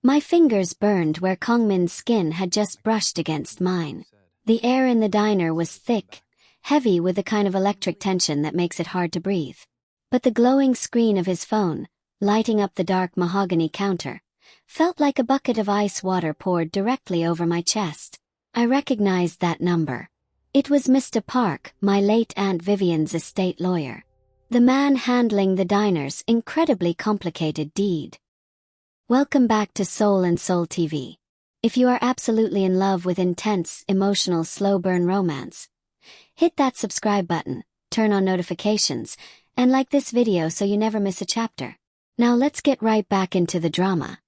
My fingers burned where Kang-min's skin had just brushed against mine. The air in the diner was thick, heavy with the kind of electric tension that makes it hard to breathe. But the glowing screen of his phone, lighting up the dark mahogany counter, felt like a bucket of ice water poured directly over my chest. I recognized that number. It was Mr. Park, my late Aunt Vivienne's estate lawyer. The man handling the diner's incredibly complicated deed. Welcome back to Soul and Soul TV. If you are absolutely in love with intense, emotional, slow-burn romance, hit that subscribe button, turn on notifications, and like this video so you never miss a chapter. Now let's get right back into the drama.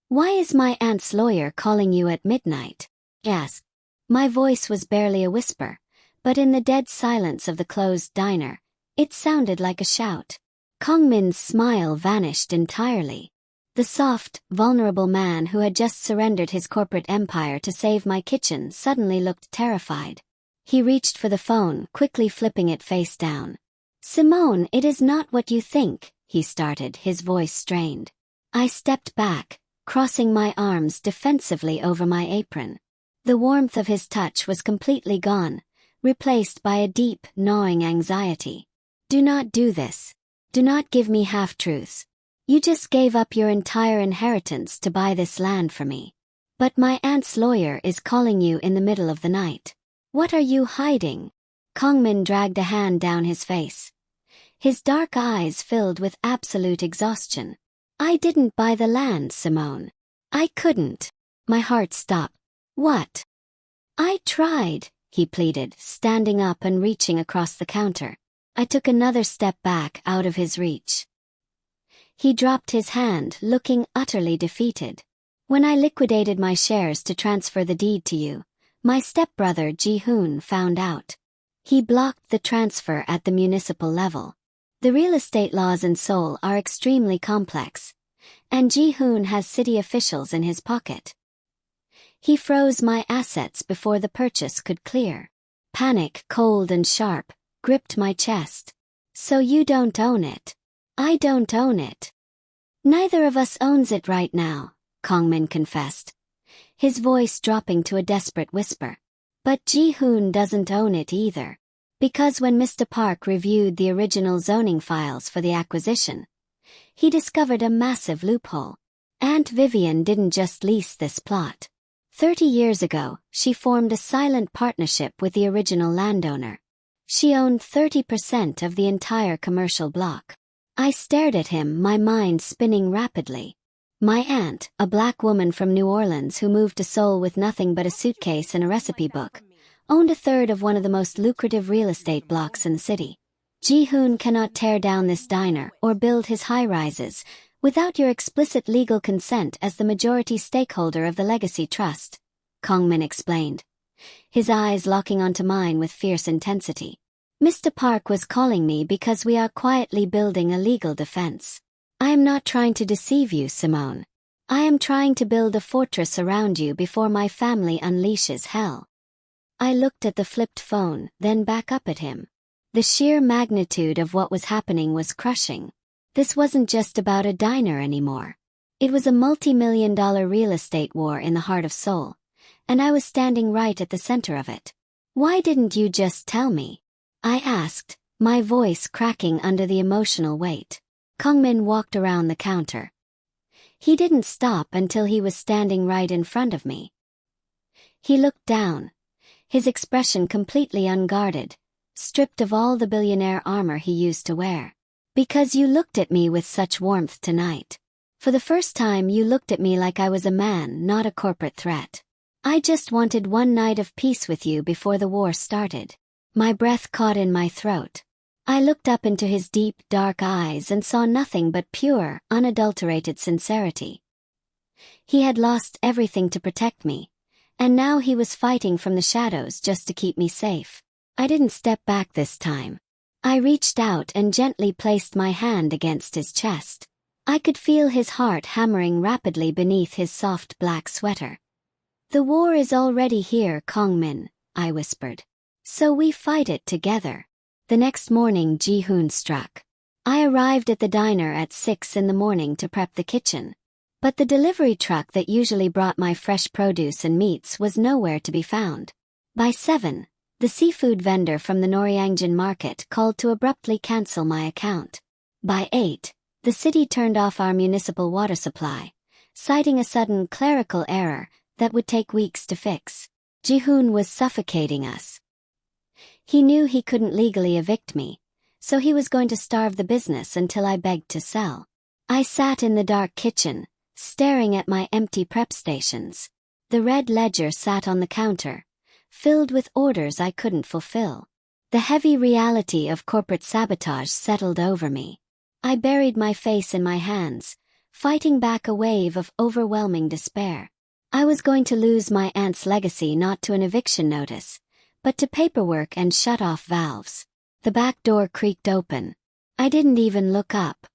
Why is my aunt's lawyer calling you at midnight? Yes. My voice was barely a whisper, but in the dead silence of the closed diner, it sounded like a shout. Kang-min's smile vanished entirely. The soft, vulnerable man who had just surrendered his corporate empire to save my kitchen suddenly looked terrified. He reached for the phone, quickly flipping it face down. "Simone, it is not what you think," he started, his voice strained. I stepped back, crossing my arms defensively over my apron. The warmth of his touch was completely gone, replaced by a deep, gnawing anxiety. "Do not do this. Do not give me half-truths. You just gave up your entire inheritance to buy this land for me. But my aunt's lawyer is calling you in the middle of the night. What are you hiding?" Kang-min dragged a hand down his face. His dark eyes filled with absolute exhaustion. "I didn't buy the land, Simone. I couldn't." My heart stopped. "What?" "I tried," he pleaded, standing up and reaching across the counter. I took another step back out of his reach. He dropped his hand, looking utterly defeated. "When I liquidated my shares to transfer the deed to you, my stepbrother Ji-hoon found out. He blocked the transfer at the municipal level. The real estate laws in Seoul are extremely complex, and Ji-hoon has city officials in his pocket. He froze my assets before the purchase could clear." Panic, cold and sharp, gripped my chest. "So you don't own it?" "I don't own it." "Neither of us owns it right now," Kang-min confessed, his voice dropping to a desperate whisper. "But Ji-hoon doesn't own it either. Because when Mr. Park reviewed the original zoning files for the acquisition, he discovered a massive loophole. Aunt Vivienne didn't just lease this plot. 30 years ago, she formed a silent partnership with the original landowner. She owned 30% of the entire commercial block." I stared at him, my mind spinning rapidly. My aunt, a black woman from New Orleans who moved to Seoul with nothing but a suitcase and a recipe book, owned a third of one of the most lucrative real estate blocks in the city. "Ji-hoon cannot tear down this diner or build his high-rises without your explicit legal consent as the majority stakeholder of the Legacy Trust," Kang-min explained, his eyes locking onto mine with fierce intensity. "Mr. Park was calling me because we are quietly building a legal defense. I am not trying to deceive you, Simone. I am trying to build a fortress around you before my family unleashes hell." I looked at the flipped phone, then back up at him. The sheer magnitude of what was happening was crushing. This wasn't just about a diner anymore. It was a multi-million-dollar real estate war in the heart of Seoul, and I was standing right at the center of it. "Why didn't you just tell me?" I asked, my voice cracking under the emotional weight. Kang-min walked around the counter. He didn't stop until he was standing right in front of me. He looked down, his expression completely unguarded, stripped of all the billionaire armor he used to wear. "Because you looked at me with such warmth tonight. For the first time you looked at me like I was a man, not a corporate threat. I just wanted one night of peace with you before the war started." My breath caught in my throat. I looked up into his deep, dark eyes and saw nothing but pure, unadulterated sincerity. He had lost everything to protect me, and now he was fighting from the shadows just to keep me safe. I didn't step back this time. I reached out and gently placed my hand against his chest. I could feel his heart hammering rapidly beneath his soft black sweater. "The war is already here, Kang-min," I whispered. "So we fight it together." The next morning Ji-hoon struck. I arrived at the diner at 6 in the morning to prep the kitchen. But the delivery truck that usually brought my fresh produce and meats was nowhere to be found. By 7, the seafood vendor from the Noryangjin market called to abruptly cancel my account. By 8, the city turned off our municipal water supply, citing a sudden clerical error that would take weeks to fix. Ji-hoon was suffocating us. He knew he couldn't legally evict me, so he was going to starve the business until I begged to sell. I sat in the dark kitchen, staring at my empty prep stations. The red ledger sat on the counter, filled with orders I couldn't fulfill. The heavy reality of corporate sabotage settled over me. I buried my face in my hands, fighting back a wave of overwhelming despair. I was going to lose my aunt's legacy not to an eviction notice, but to paperwork and shut-off valves. The back door creaked open. I didn't even look up.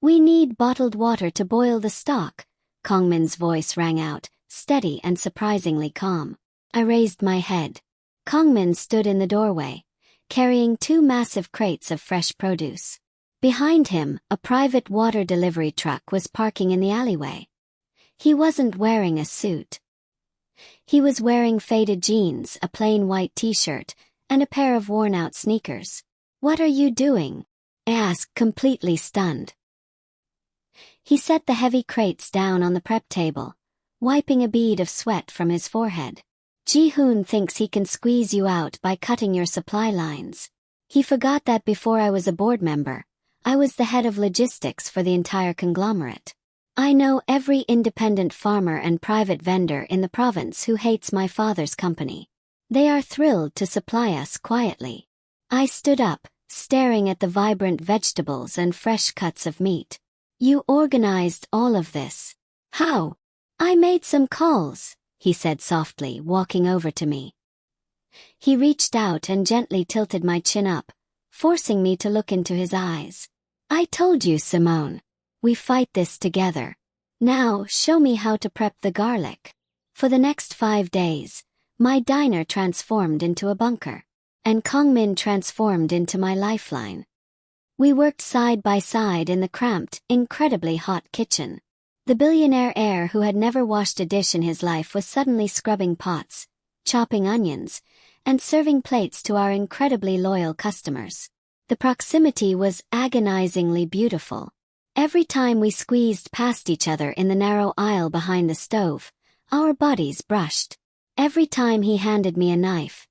"We need bottled water to boil the stock," Kang-min's voice rang out, steady and surprisingly calm. I raised my head. Kang-min stood in the doorway, carrying 2 massive crates of fresh produce. Behind him, a private water delivery truck was parking in the alleyway. He wasn't wearing a suit. He was wearing faded jeans, a plain white t-shirt, and a pair of worn-out sneakers. "What are you doing?" I asked, completely stunned. He set the heavy crates down on the prep table, wiping a bead of sweat from his forehead. "Ji-hoon thinks he can squeeze you out by cutting your supply lines. He forgot that before I was a board member, I was the head of logistics for the entire conglomerate. I know every independent farmer and private vendor in the province who hates my father's company. They are thrilled to supply us quietly." I stood up, staring at the vibrant vegetables and fresh cuts of meat. "You organized all of this. How?" "I made some calls," he said softly, walking over to me. He reached out and gently tilted my chin up, forcing me to look into his eyes. "I told you, Simone. We fight this together. Now, show me how to prep the garlic." For the next 5 days, my diner transformed into a bunker, and Kang-min transformed into my lifeline. We worked side by side in the cramped, incredibly hot kitchen. The billionaire heir who had never washed a dish in his life was suddenly scrubbing pots, chopping onions, and serving plates to our incredibly loyal customers. The proximity was agonizingly beautiful. Every time we squeezed past each other in the narrow aisle behind the stove, our bodies brushed. Every time he handed me a knife,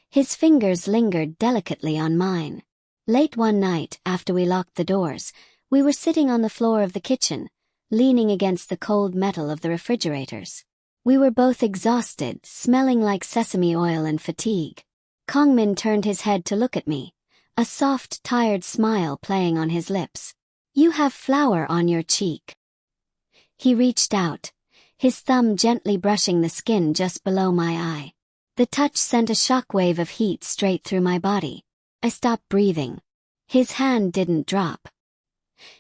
his fingers lingered delicately on mine. Late one night, after we locked the doors, we were sitting on the floor of the kitchen, leaning against the cold metal of the refrigerators. We were both exhausted, smelling like sesame oil and fatigue. Kang-min turned his head to look at me, a soft, tired smile playing on his lips. "You have flour on your cheek." He reached out, his thumb gently brushing the skin just below my eye. The touch sent a shockwave of heat straight through my body. I stopped breathing. His hand didn't drop.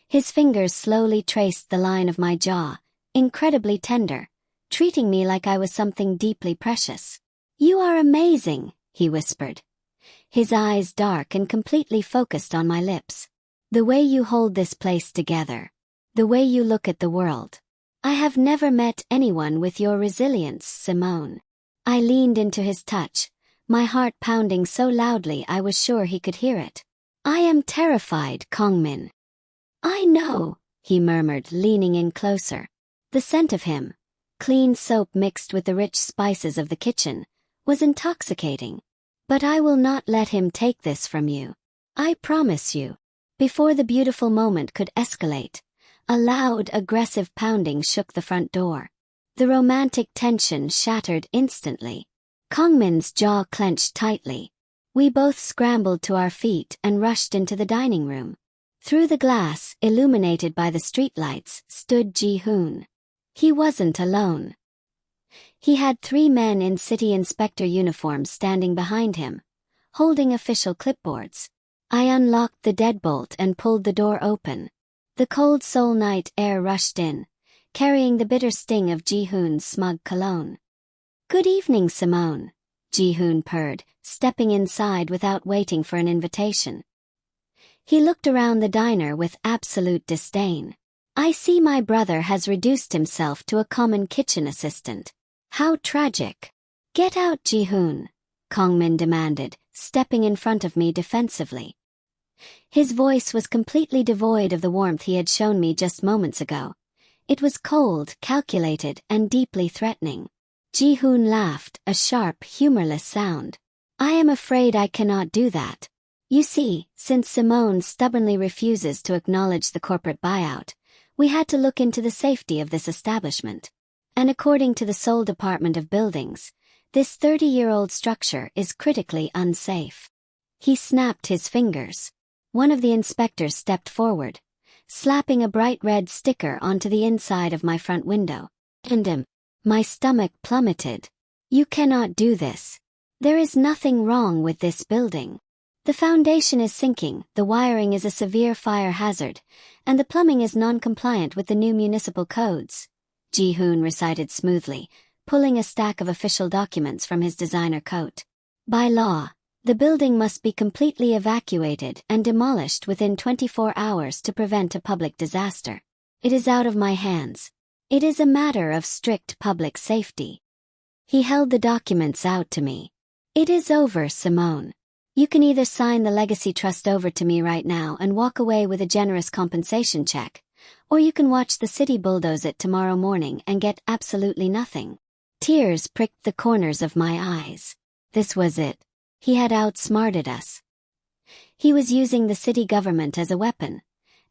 His fingers slowly traced the line of my jaw, incredibly tender, treating me like I was something deeply precious. "You are amazing," he whispered, his eyes dark and completely focused on my lips. "The way you hold this place together. The way you look at the world. I have never met anyone with your resilience, Simone." I leaned into his touch, my heart pounding so loudly I was sure he could hear it. "I am terrified, Kang-min." "I know," he murmured, leaning in closer. The scent of him, clean soap mixed with the rich spices of the kitchen, was intoxicating. "But I will not let him take this from you. I promise you." Before the beautiful moment could escalate, a loud, aggressive pounding shook the front door. The romantic tension shattered instantly. Kang-min's jaw clenched tightly. We both scrambled to our feet and rushed into the dining room. Through the glass, illuminated by the streetlights, stood Ji-hoon. He wasn't alone. He had 3 men in city inspector uniforms standing behind him, holding official clipboards. I unlocked the deadbolt and pulled the door open. The cold Seoul night air rushed in, carrying the bitter sting of Ji-hoon's smug cologne. "Good evening, Simone," Ji-hoon purred, stepping inside without waiting for an invitation. He looked around the diner with absolute disdain. I see my brother has reduced himself to a common kitchen assistant. How tragic. Get out, Ji-hoon, Kang-min demanded, stepping in front of me defensively. His voice was completely devoid of the warmth he had shown me just moments ago. It was cold, calculated, and deeply threatening. Ji-hoon laughed, a sharp, humorless sound. I am afraid I cannot do that. You see, since Simone stubbornly refuses to acknowledge the corporate buyout, we had to look into the safety of this establishment. And according to the Seoul Department of Buildings, this 30-year-old structure is critically unsafe. He snapped his fingers. One of the inspectors stepped forward, slapping a bright red sticker onto the inside of my front window. And my stomach plummeted. You cannot do this. There is nothing wrong with this building. The foundation is sinking, the wiring is a severe fire hazard, and the plumbing is non-compliant with the new municipal codes, Ji-hoon recited smoothly, pulling a stack of official documents from his designer coat. By law, the building must be completely evacuated and demolished within 24 hours to prevent a public disaster. It is out of my hands. It is a matter of strict public safety. He held the documents out to me. It is over, Simone. You can either sign the legacy trust over to me right now and walk away with a generous compensation check, or you can watch the city bulldoze it tomorrow morning and get absolutely nothing. Tears pricked the corners of my eyes. This was it. He had outsmarted us. He was using the city government as a weapon,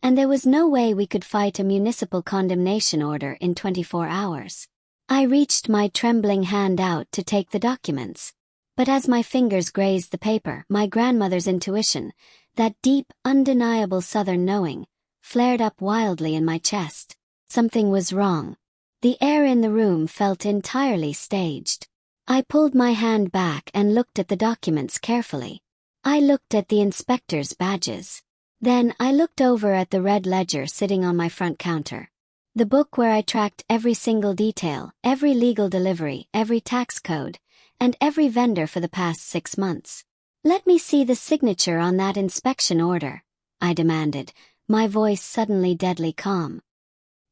and there was no way we could fight a municipal condemnation order in 24 hours. I reached my trembling hand out to take the documents. But as my fingers grazed the paper, my grandmother's intuition, that deep, undeniable southern knowing, flared up wildly in my chest. Something was wrong. The air in the room felt entirely staged. I pulled my hand back and looked at the documents carefully. I looked at the inspector's badges. Then I looked over at the red ledger sitting on my front counter. The book where I tracked every single detail, every legal delivery, every tax code, and every vendor for the past 6 months. Let me see the signature on that inspection order, I demanded, my voice suddenly deadly calm.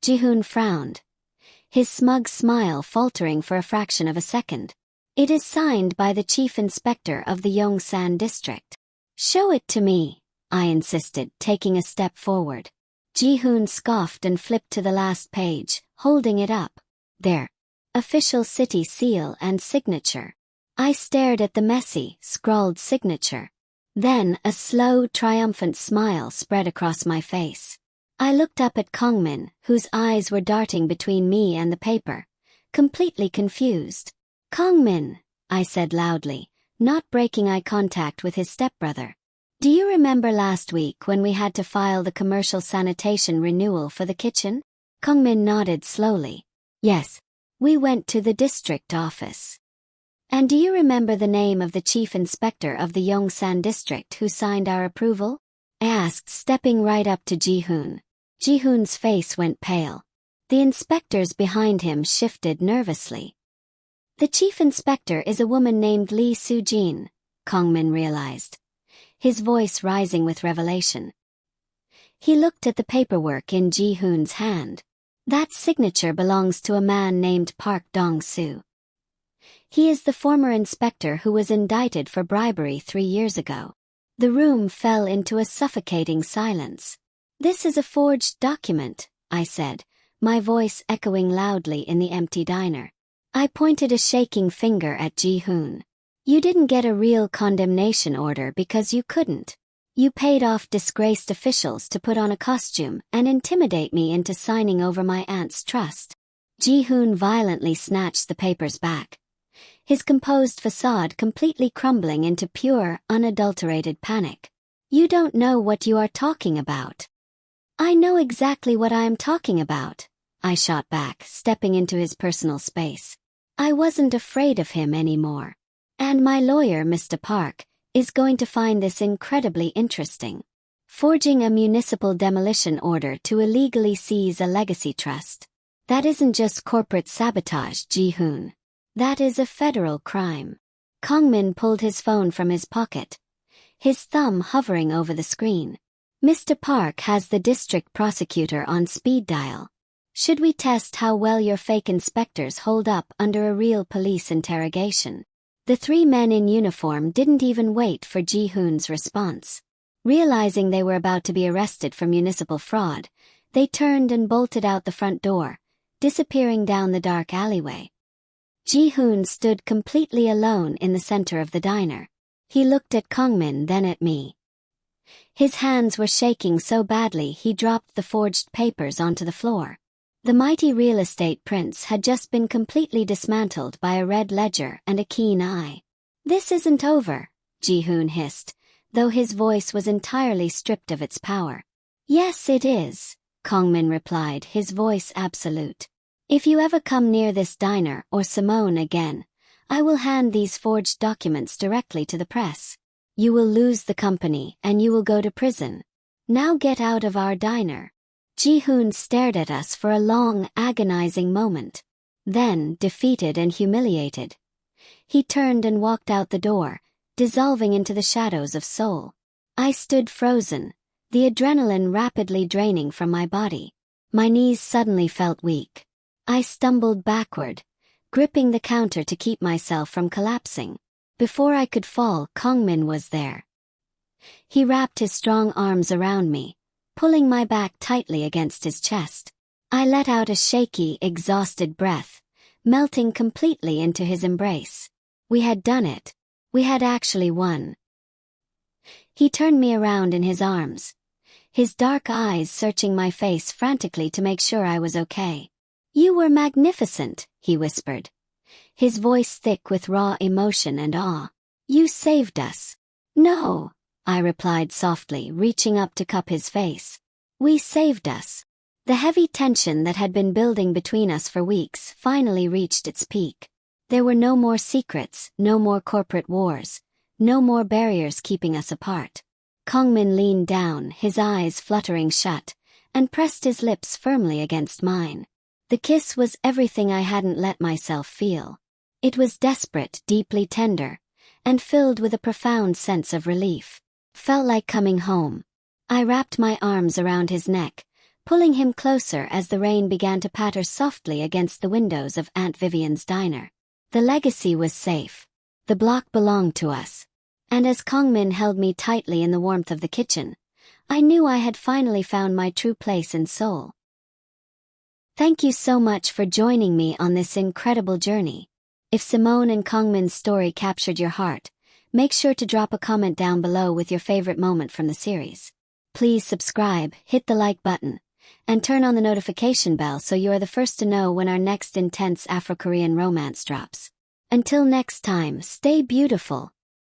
Ji-hoon frowned, his smug smile faltering for a fraction of a second. It is signed by the chief inspector of the Yongsan district. Show it to me, I insisted, taking a step forward. Ji-hoon scoffed and flipped to the last page, holding it up. There. Official city seal and signature. I stared at the messy, scrawled signature. Then a slow, triumphant smile spread across my face. I looked up at Kang-min, whose eyes were darting between me and the paper, completely confused. Kang-min, I said loudly, not breaking eye contact with his stepbrother. Do you remember last week when we had to file the commercial sanitation renewal for the kitchen? Kang-min nodded slowly. Yes. We went to the district office. And do you remember the name of the chief inspector of the Yongsan district who signed our approval? I asked, stepping right up to Ji-hoon. Ji-hoon's face went pale. The inspectors behind him shifted nervously. The chief inspector is a woman named Lee Soo-jin, Kang-min realized, his voice rising with revelation. He looked at the paperwork in Ji-hoon's hand. That signature belongs to a man named Park Dong-soo. He is the former inspector who was indicted for bribery 3 years ago. The room fell into a suffocating silence. This is a forged document, I said, my voice echoing loudly in the empty diner. I pointed a shaking finger at Ji-hoon. You didn't get a real condemnation order because you couldn't. You paid off disgraced officials to put on a costume and intimidate me into signing over my aunt's trust. Ji-hoon violently snatched the papers back, his composed facade completely crumbling into pure, unadulterated panic. You don't know what you are talking about. I know exactly what I am talking about, I shot back, stepping into his personal space. I wasn't afraid of him anymore. And my lawyer, Mr. Park, is going to find this incredibly interesting. Forging a municipal demolition order to illegally seize a legacy trust. That isn't just corporate sabotage, Ji-hoon. That is a federal crime. Kang-min pulled his phone from his pocket, his thumb hovering over the screen. Mr. Park has the district prosecutor on speed dial. Should we test how well your fake inspectors hold up under a real police interrogation? The three men in uniform didn't even wait for Ji-hoon's response. Realizing they were about to be arrested for municipal fraud, they turned and bolted out the front door, disappearing down the dark alleyway. Ji-hoon stood completely alone in the center of the diner. He looked at Kang-min, then at me. His hands were shaking so badly he dropped the forged papers onto the floor. The mighty real estate prince had just been completely dismantled by a red ledger and a keen eye. "This isn't over," Ji-hoon hissed, though his voice was entirely stripped of its power. "Yes, it is," Kang-min replied, his voice absolute. "If you ever come near this diner or Simone again, I will hand these forged documents directly to the press. You will lose the company and you will go to prison. Now get out of our diner." Ji-hoon stared at us for a long, agonizing moment. Then, defeated and humiliated, he turned and walked out the door, dissolving into the shadows of Seoul. I stood frozen, the adrenaline rapidly draining from my body. My knees suddenly felt weak. I stumbled backward, gripping the counter to keep myself from collapsing. Before I could fall, Kang-min was there. He wrapped his strong arms around me, pulling my back tightly against his chest. I let out a shaky, exhausted breath, melting completely into his embrace. We had done it. We had actually won. He turned me around in his arms, his dark eyes searching my face frantically to make sure I was okay. "You were magnificent," he whispered, his voice thick with raw emotion and awe. "You saved us." "No," I replied softly, reaching up to cup his face. "We saved us." The heavy tension that had been building between us for weeks finally reached its peak. There were no more secrets, no more corporate wars, no more barriers keeping us apart. Kang-min leaned down, his eyes fluttering shut, and pressed his lips firmly against mine. The kiss was everything I hadn't let myself feel. It was desperate, deeply tender, and filled with a profound sense of relief. Felt like coming home. I wrapped my arms around his neck, pulling him closer as the rain began to patter softly against the windows of Aunt Vivienne's diner. The legacy was safe. The block belonged to us. And as Kang-min held me tightly in the warmth of the kitchen, I knew I had finally found my true place in Seoul. Thank you so much for joining me on this incredible journey. If Simone and Kang-min's story captured your heart, make sure to drop a comment down below with your favorite moment from the series. Please subscribe, hit the like button, and turn on the notification bell so you are the first to know when our next intense Afro-Korean romance drops. Until next time, stay beautiful,